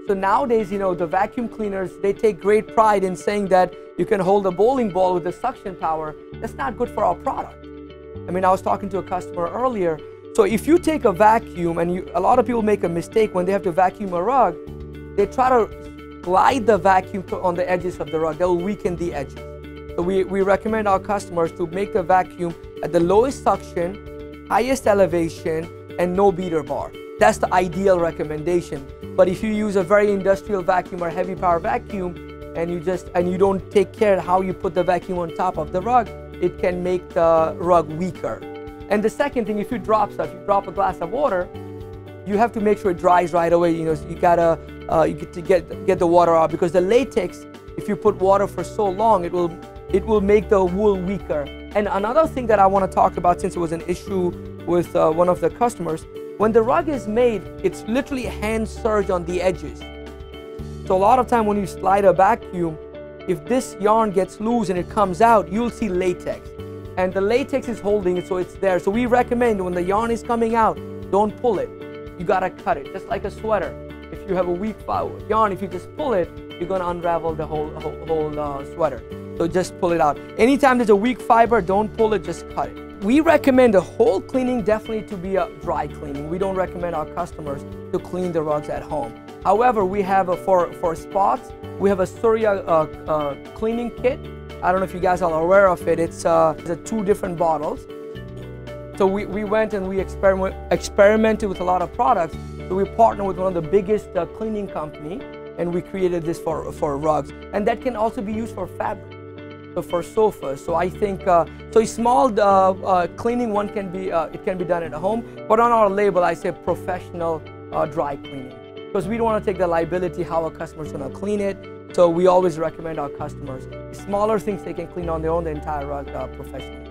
So nowadays, the vacuum cleaners, they take great pride in saying that you can hold a bowling ball with the suction power. That's not good for our product. I mean, I was talking to a customer earlier. So if you take a vacuum, and a lot of people make a mistake when they have to vacuum a rug, they try to glide the vacuum on the edges of the rug. That will weaken the edges. So we recommend our customers to make the vacuum at the lowest suction, highest elevation, and no beater bar. That's the ideal recommendation. But if you use a very industrial vacuum or heavy power vacuum, and you don't take care of how you put the vacuum on top of the rug, it can make the rug weaker. And the second thing, if you drop stuff, you drop a glass of water, you have to make sure it dries right away. You gotta get the water out, because the latex, if you put water for so long, it will make the wool weaker. And another thing that I want to talk about, since it was an issue with one of the customers, when the rug is made, it's literally hand serged on the edges. So a lot of time when you slide a vacuum, if this yarn gets loose and it comes out, you'll see latex. And the latex is holding it, so it's there. So we recommend when the yarn is coming out, don't pull it. You gotta cut it, just like a sweater. If you have a weak yarn, if you just pull it, you're gonna unravel the whole sweater. So just pull it out. Anytime there's a weak fiber, don't pull it, just cut it. We recommend the whole cleaning definitely to be a dry cleaning. We don't recommend our customers to clean the rugs at home. However, we have for spots, we have a Surya cleaning kit. I don't know if you guys are aware of it. It's 2 different bottles. So we went and we experimented with a lot of products. So we partnered with one of the biggest cleaning company, and we created this for rugs. And that can also be used for fabric, so for sofas. So I think so a small cleaning one can be it can be done at home. But on our label, I say professional dry cleaning, because we don't want to take the liability how a customer's going to clean it. So we always recommend our customers smaller things they can clean on their own, the entire rug professionally.